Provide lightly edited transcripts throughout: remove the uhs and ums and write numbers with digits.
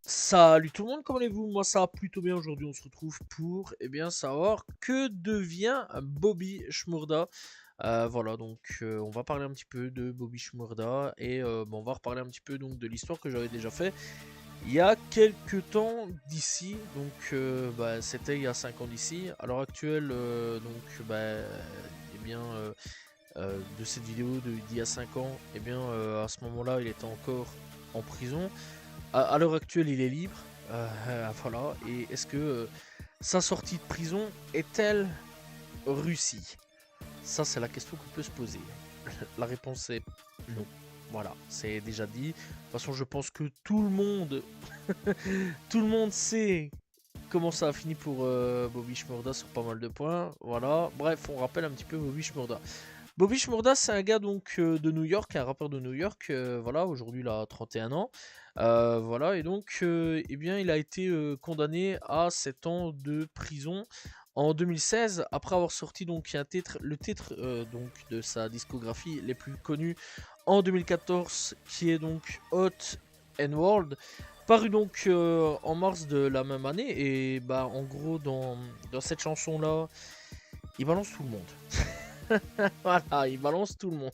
Salut tout le monde, comment allez-vous? Moi ça va plutôt bien. Aujourd'hui on se retrouve pour savoir que devient Bobby Shmurda. Voilà, donc on va parler un petit peu de Bobby Shmurda et on va reparler un petit peu donc de l'histoire que j'avais déjà fait il y a quelques temps d'ici. Donc c'était il y a 5 ans d'ici. À l'heure actuelle, de cette vidéo d'il y a 5 ans, à ce moment-là il était encore en prison. À l'heure actuelle, il est libre. Voilà. Et est-ce que sa sortie de prison est-elle réussie? Ça, c'est la question qu'on peut se poser. La réponse est non. Voilà, c'est déjà dit. De toute façon, je pense que tout le monde, tout le monde sait comment ça a fini pour Bobby Shmurda sur pas mal de points. Voilà. Bref, on rappelle un petit peu Bobby Shmurda. Bobby Shmurda, c'est un gars donc de New York, un rappeur de New York. Voilà, aujourd'hui il a 31 ans. Voilà, et donc il a été condamné à 7 ans de prison en 2016 après avoir sorti donc le titre donc de sa discographie les plus connus en 2014, qui est donc Hot and World, paru donc en mars de la même année. Et bah en gros dans cette chanson là, il balance tout le monde. Voilà, il balance tout le monde.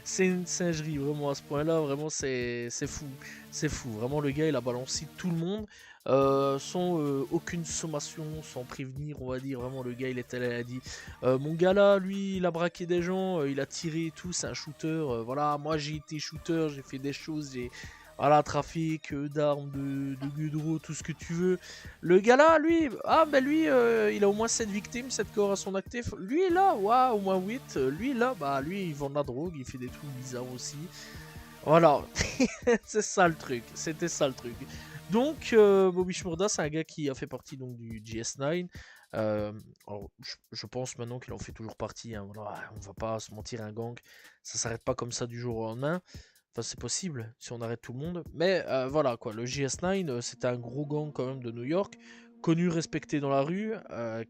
C'est une singerie, vraiment, à ce point-là, vraiment, c'est fou. C'est fou, vraiment, le gars, il a balancé tout le monde, sans aucune sommation, sans prévenir, on va dire, vraiment, le gars, il était là, il a dit, mon gars là, lui, il a braqué des gens, il a tiré et tout, c'est un shooter, voilà, moi, j'ai été shooter, j'ai fait des choses, j'ai... Voilà, trafic d'armes, de gudro, tout ce que tu veux. Le gars là, lui, il a au moins 7 victimes, 7 corps à son actif. Lui là, waouh, au moins 8. Lui là, lui, il vend de la drogue, il fait des trucs bizarres aussi. Voilà, c'est ça le truc, c'était ça le truc. Donc, Bobby Shmurda, c'est un gars qui a fait partie donc du GS9. Alors, je pense maintenant qu'il en fait toujours partie. Hein, voilà, on va pas se mentir, un gang, ça s'arrête pas comme ça du jour au lendemain. Enfin, c'est possible si on arrête tout le monde. Mais voilà quoi, le GS9, c'était un gros gang quand même de New York, connu, respecté dans la rue,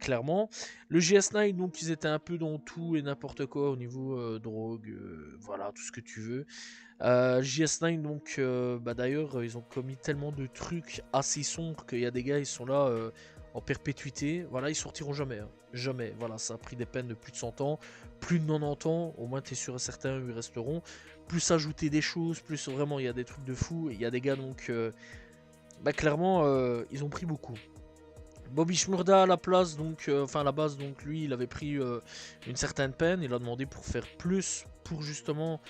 clairement. Le GS9, donc ils étaient un peu dans tout et n'importe quoi au niveau drogue, voilà, tout ce que tu veux. GS9, donc d'ailleurs, ils ont commis tellement de trucs assez sombres qu'il y a des gars, ils sont là en perpétuité. Voilà, ils sortiront jamais. Hein. Jamais. Voilà, ça a pris des peines de plus de 100 ans, plus de 90 ans. Au moins, t'es sûr et certain, ils resteront. Plus ajouter des choses, plus vraiment, il y a des trucs de fou. Il y a des gars, donc, clairement, ils ont pris beaucoup. Bobby Shmurda à la place, donc, à la base, donc, lui, il avait pris une certaine peine. Il a demandé pour faire plus, pour justement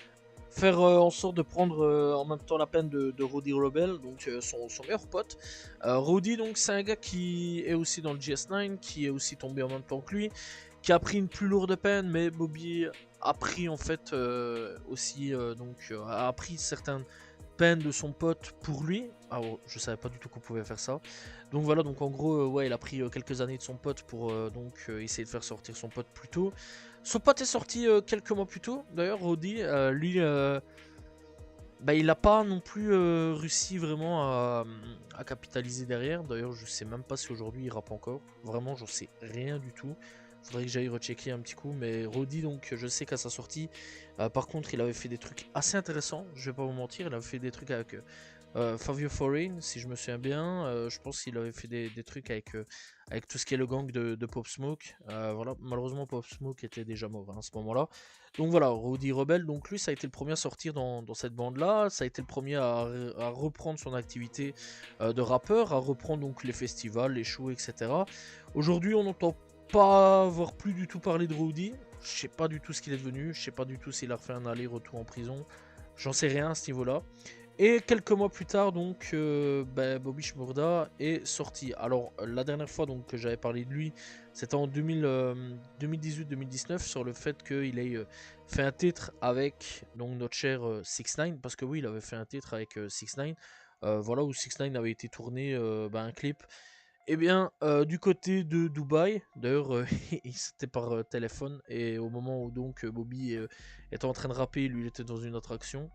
faire en sorte de prendre en même temps la peine de Roddy Rebel, donc son meilleur pote. Roddy, donc, c'est un gars qui est aussi dans le GS9, qui est aussi tombé en même temps que lui, qui a pris une plus lourde peine, mais Bobby a pris en fait a pris certaines peines de son pote pour lui. Alors, je savais pas du tout qu'on pouvait faire ça. Donc voilà, donc en gros, ouais, il a pris quelques années de son pote pour essayer de faire sortir son pote plus tôt. Son pote est sorti quelques mois plus tôt. D'ailleurs, Roddy, lui, il n'a pas non plus réussi vraiment à capitaliser derrière. D'ailleurs, je sais même pas si aujourd'hui il rappe encore. Vraiment, j'en sais rien du tout. Faudrait que j'aille rechecker un petit coup. Mais Roddy, donc, je sais qu'à sa sortie, par contre, il avait fait des trucs assez intéressants. Je vais pas vous mentir, il avait fait des trucs avec Fabio Foreign, si je me souviens bien. Je pense qu'il avait fait des trucs avec tout ce qui est le gang de Pop Smoke. Voilà, malheureusement, Pop Smoke était déjà mort hein, à ce moment-là. Donc voilà, Roddy Rebel, donc lui, ça a été le premier à sortir dans cette bande-là. Ça a été le premier à reprendre son activité de rappeur, à reprendre donc les festivals, les shows, etc. Aujourd'hui, on n'entend pas voir plus du tout parler de Roddy. Je sais pas du tout ce qu'il est devenu. Je sais pas du tout s'il a refait un aller-retour en prison. J'en sais rien à ce niveau-là. Et quelques mois plus tard, donc, Bobby Shmurda est sorti. Alors, la dernière fois donc, que j'avais parlé de lui, c'était en 2018-2019, sur le fait qu'il ait fait un titre avec donc, notre cher 6ix9ine, parce que oui, il avait fait un titre avec 6ix9ine, voilà, où 6ix9ine avait été tourné un clip. Eh bien, du côté de Dubaï, d'ailleurs, c'était par téléphone, et au moment où donc Bobby était en train de rapper, lui il était dans une attraction,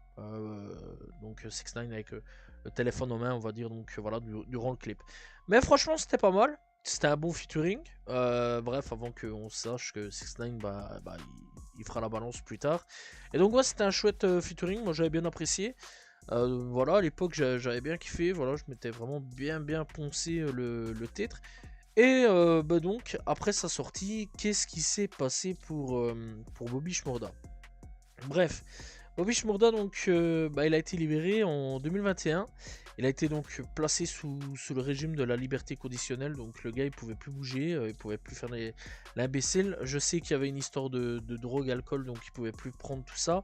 donc 6ix9ine avec le téléphone en main, on va dire, donc voilà, durant le clip. Mais franchement, c'était pas mal, c'était un bon featuring. Bref, avant qu'on sache que 6ix9ine, il il fera la balance plus tard. Et donc ouais, c'était un chouette featuring, moi j'avais bien apprécié. Voilà, à l'époque j'avais bien kiffé, voilà, je m'étais vraiment bien poncé le titre. Et bah donc, après sa sortie, qu'est-ce qui s'est passé pour Bobby Shmurda? Bref, Bobby Shmurda, donc, bah, il a été libéré en 2021. Il a été donc placé sous le régime de la liberté conditionnelle. Donc le gars, il pouvait plus bouger, il pouvait plus faire l'imbécile. Je sais qu'il y avait une histoire de drogue, alcool, donc il pouvait plus prendre tout ça.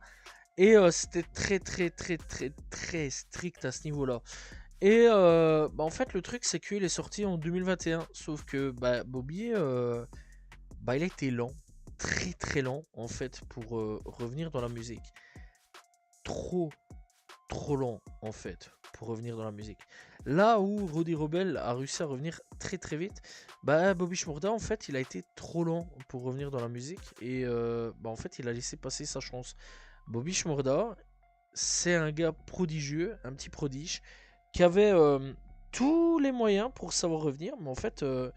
Et c'était très strict à ce niveau-là. Et bah, en fait, le truc, c'est qu'il est sorti en 2021. Sauf que bah, Bobby, bah, il a été lent. Très lent, en fait, pour revenir dans la musique. Trop lent, en fait, pour revenir dans la musique. Là où Roddy Rebel a réussi à revenir très vite, bah, Bobby Shmurda, en fait, il a été trop lent pour revenir dans la musique. Et bah, en fait, il a laissé passer sa chance. Bobby Shmurda, c'est un gars prodigieux, un petit prodige, qui avait tous les moyens pour savoir revenir, mais en fait, bah,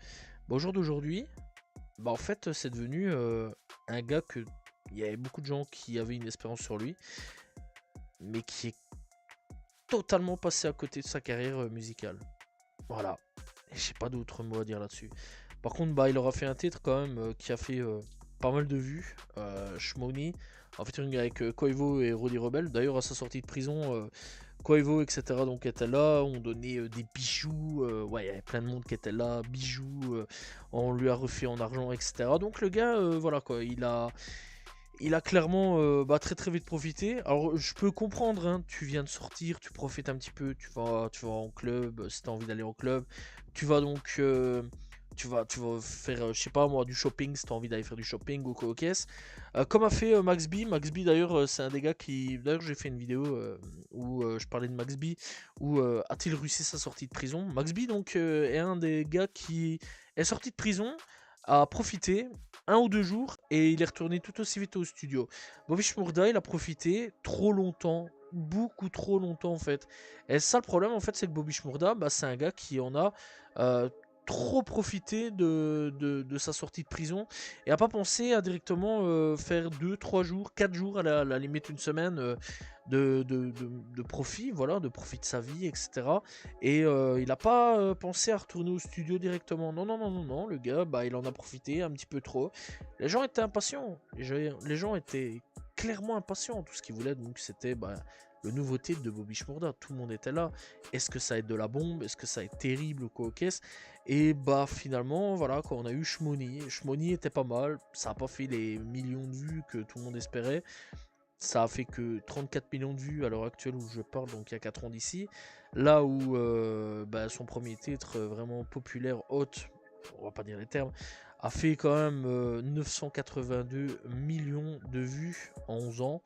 au jour d'aujourd'hui, bah, en fait, c'est devenu un gars que il y avait beaucoup de gens qui avaient une espérance sur lui, mais qui est totalement passé à côté de sa carrière musicale. Voilà. Et j'ai pas d'autres mots à dire là-dessus. Par contre, bah, il aura fait un titre quand même qui a fait pas mal de vues. Shmoney, en featuring avec Quavo et Roddy Rebel. D'ailleurs, à sa sortie de prison, Quavo, etc. donc était là. On donnait des bijoux. Ouais, il y avait plein de monde qui était là. Bijoux. On lui a refait en argent, etc. Donc le gars, voilà quoi. Il a clairement bah, très vite profité. Alors je peux comprendre, hein, tu viens de sortir, tu profites un petit peu, tu vas en club, si tu as envie d'aller en club. Tu vas donc tu vas faire, je sais pas moi, du shopping si tu as envie d'aller faire du shopping ou quoi aux caisses. Comme a fait Max B. Max B d'ailleurs, c'est un des gars qui. D'ailleurs, j'ai fait une vidéo où je parlais de Max B, où a-t-il réussi sa sortie de prison. Max B donc est un des gars qui est sorti de prison, a profité 1 ou 2 jours et il est retourné tout aussi vite au studio. Bobby Shmurda, il a profité trop longtemps, beaucoup trop longtemps en fait. Et ça le problème en fait, c'est que Bobby Shmurda, bah, c'est un gars qui en a euh, trop profité de sa sortie de prison et a pas pensé à directement faire 2, 3 jours, 4 jours, à la limite une semaine de profit, voilà, de profit de sa vie, etc. Et il n'a pas pensé à retourner au studio directement. Non, le gars, bah, il en a profité un petit peu trop. Les gens étaient impatients. Les gens étaient clairement impatients. Tout ce qu'ils voulaient, donc, c'était bah, le nouveau titre de Bobby Shmurda. Tout le monde était là. Est-ce que ça va être de la bombe? Est-ce que ça va être terrible ou quoi, qu'est-ce? Et bah, finalement, voilà, quand on a eu Shmoney. Shmoney était pas mal. Ça n'a pas fait les millions de vues que tout le monde espérait. Ça a fait que 34 millions de vues à l'heure actuelle où je parle, donc il y a 4 ans d'ici. Là où bah, son premier titre vraiment populaire, hot, on va pas dire les termes, a fait quand même 982 millions de vues en 11 ans.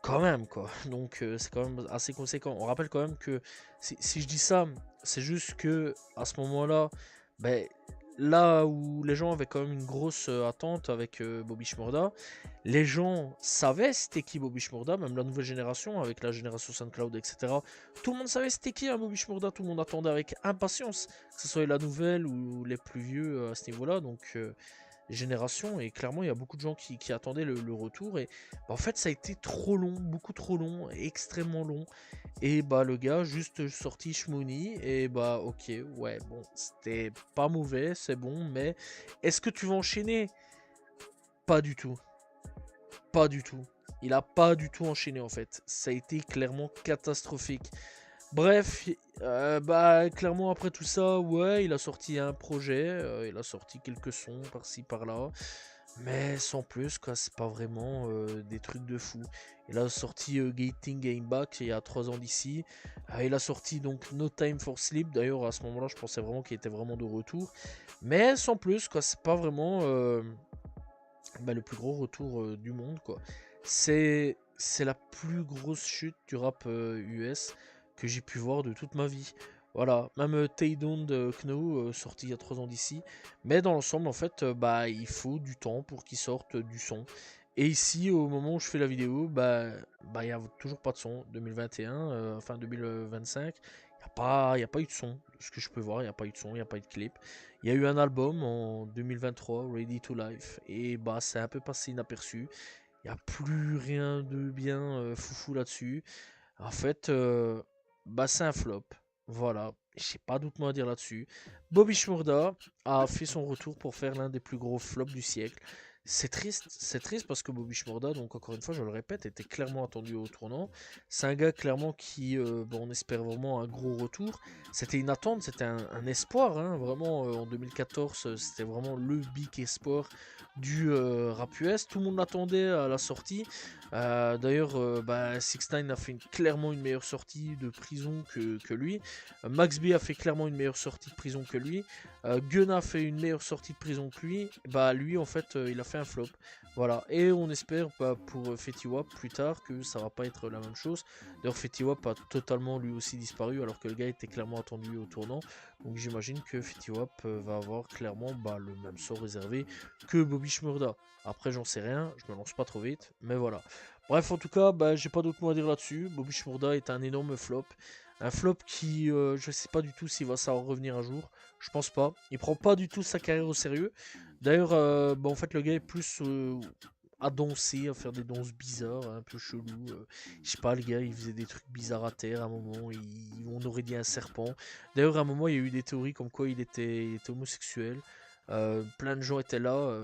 Quand même, quoi. Donc c'est quand même assez conséquent. On rappelle quand même que si je dis ça, c'est juste que à ce moment-là, ben, là où les gens avaient quand même une grosse attente avec Bobby Shmurda, les gens savaient c'était qui Bobby Shmurda, même la nouvelle génération, avec la génération SoundCloud, etc. Tout le monde savait c'était qui Bobby Shmurda, tout le monde attendait avec impatience, que ce soit la nouvelle ou les plus vieux à ce niveau-là. Donc génération et clairement il y a beaucoup de gens qui attendaient le retour et bah, en fait ça a été trop long, beaucoup trop long, extrêmement long et bah le gars juste sorti Shmoney et bah ok ouais bon c'était pas mauvais c'est bon mais est-ce que tu vas enchaîner? Pas du tout, pas du tout, il a pas du tout enchaîné en fait, ça a été clairement catastrophique. Bref, bah clairement après tout ça, ouais, il a sorti un projet, il a sorti quelques sons par-ci par-là, mais sans plus, quoi, c'est pas vraiment des trucs de fou. Il a sorti Gating Game Back il y a 3 ans d'ici. Il a sorti donc No Time for Sleep. D'ailleurs, à ce moment-là, je pensais vraiment qu'il était vraiment de retour. Mais sans plus, quoi, c'est pas vraiment bah, le plus gros retour du monde, quoi. C'est la plus grosse chute du rap US que j'ai pu voir de toute ma vie. Voilà, même Tay Down de Kno, sorti il y a 3 ans d'ici. Mais dans l'ensemble, en fait, bah, il faut du temps pour qu'il sorte du son. Et ici, au moment où je fais la vidéo, il n'y a toujours pas de son. 2021, enfin 2025, il y a pas eu de son. De ce que je peux voir, il n'y a pas eu de son, il n'y a pas eu de clip. Il y a eu un album en 2023, Ready to Life, et bah c'est un peu passé inaperçu. Il n'y a plus rien de bien foufou là-dessus. En fait, bah c'est un flop. Voilà, j'ai pas d'autre mot à dire là-dessus. Bobby Shmurda a fait son retour pour faire l'un des plus gros flops du siècle. C'est triste parce que Bobby Shmurda, donc encore une fois, je le répète, était clairement attendu au tournant. C'est un gars clairement qui, bon, on espère vraiment un gros retour. C'était une attente, c'était un espoir, hein, vraiment en 2014, c'était vraiment le big espoir du rap US. Tout le monde l'attendait à la sortie. D'ailleurs, 6ix9ine a fait clairement une meilleure sortie de prison que lui. Max B a fait clairement une meilleure sortie de prison que lui. Gunna a fait une meilleure sortie de prison que lui. Bah lui en fait il a fait un flop. Voilà. Et on espère pour Fetty Wap plus tard que ça va pas être la même chose. D'ailleurs Fetty Wap a totalement lui aussi disparu alors que le gars était clairement attendu au tournant. Donc j'imagine que Fetty Wap va avoir clairement le même sort réservé que Bobby Shmurda. Après j'en sais rien, je me lance pas trop vite, mais voilà. Bref, en tout cas, j'ai pas d'autre mot à dire là-dessus. Bobby Shmurda est un énorme flop. Un flop qui, je sais pas du tout s'il va savoir revenir un jour. Je pense pas. Il prend pas du tout sa carrière au sérieux. D'ailleurs, en fait, le gars est plus à danser, à faire des danses bizarres, un peu chelou. Je sais pas, le gars, il faisait des trucs bizarres à terre à un moment. On aurait dit un serpent. D'ailleurs, à un moment, il y a eu des théories comme quoi il était homosexuel. Plein de gens étaient là.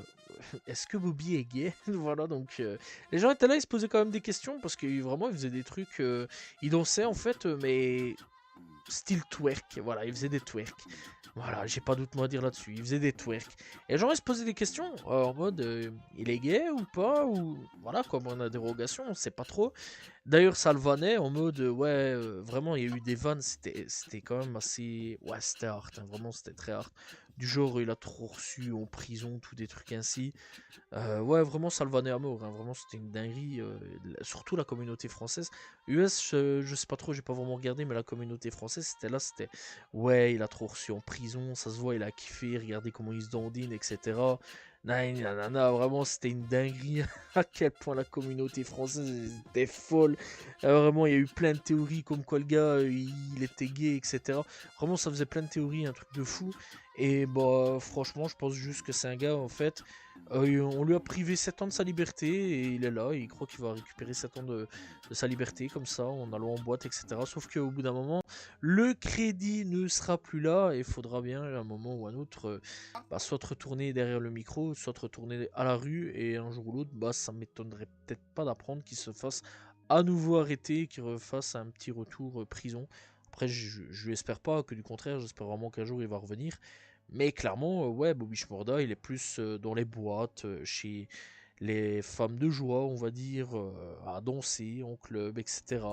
Est-ce que Bobby est gay? Voilà, donc les gens étaient là, ils se posaient quand même des questions parce que vraiment, ils faisaient des trucs. Ils dansaient en fait, mais style twerk. Voilà, ils faisaient des twerk. Voilà, j'ai pas d'autre mot à dire là-dessus. Ils faisaient des twerk. Et les gens ils se posaient des questions en mode il est gay ou pas? Ou voilà, comme on a dérogation, on sait pas trop. D'ailleurs, ça le vannait en mode ouais, vraiment, il y a eu des vannes, c'était quand même assez. Ouais, c'était hard, hein, vraiment, c'était très hard. Du genre, il a trop reçu en prison, tout des trucs ainsi. Ouais, vraiment, ça le vannait à mort, hein, vraiment, c'était une dinguerie. Surtout la communauté française. US, je sais pas trop, j'ai pas vraiment regardé, mais la communauté française, c'était là, c'était ouais, il a trop reçu en prison, ça se voit, il a kiffé, regardez comment il se dandine, etc. Nanana, vraiment, c'était une dinguerie à quel point la communauté française était folle. Vraiment, il y a eu plein de théories comme quoi le gars, il était gay, etc. Vraiment, ça faisait plein de théories, un truc de fou. Et franchement, je pense juste que c'est un gars, en fait, on lui a privé 7 ans de sa liberté et il est là, et il croit qu'il va récupérer 7 ans de sa liberté comme ça, en allant en boîte, etc. Sauf qu'au bout d'un moment, le crédit ne sera plus là et il faudra bien, à un moment ou à un autre, soit retourner derrière le micro, soit retourner à la rue, et un jour ou l'autre, ça m'étonnerait peut-être pas d'apprendre qu'il se fasse à nouveau arrêter, qu'il refasse un petit retour prison. Après, je lui espère pas, que du contraire, j'espère vraiment qu'un jour il va revenir. Mais clairement, ouais, Bobby Shmurda, il est plus dans les boîtes, chez les femmes de joie, on va dire, à danser en club, etc.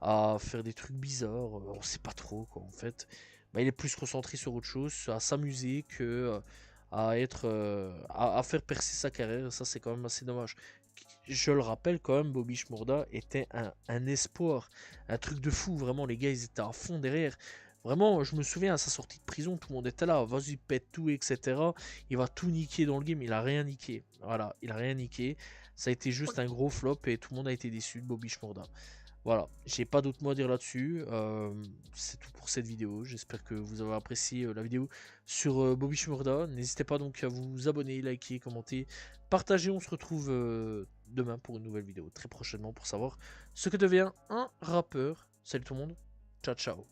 À faire des trucs bizarres, on sait pas trop, quoi, en fait. Il est plus concentré sur autre chose, à s'amuser que à être, à faire percer sa carrière, et ça, c'est quand même assez dommage. Je le rappelle quand même, Bobby Shmurda était un espoir, un truc de fou, vraiment, les gars, ils étaient à fond derrière. Vraiment, je me souviens à sa sortie de prison, tout le monde était là, vas-y, pète tout, etc. Il va tout niquer dans le game, il a rien niqué. Voilà, il a rien niqué. Ça a été juste un gros flop et tout le monde a été déçu de Bobby Shmurda. Voilà, j'ai pas d'autre mot à dire là-dessus. C'est tout pour cette vidéo. J'espère que vous avez apprécié la vidéo sur Bobby Shmurda. N'hésitez pas donc à vous abonner, liker, commenter, partager. On se retrouve demain pour une nouvelle vidéo très prochainement pour savoir ce que devient un rappeur. Salut tout le monde, ciao ciao.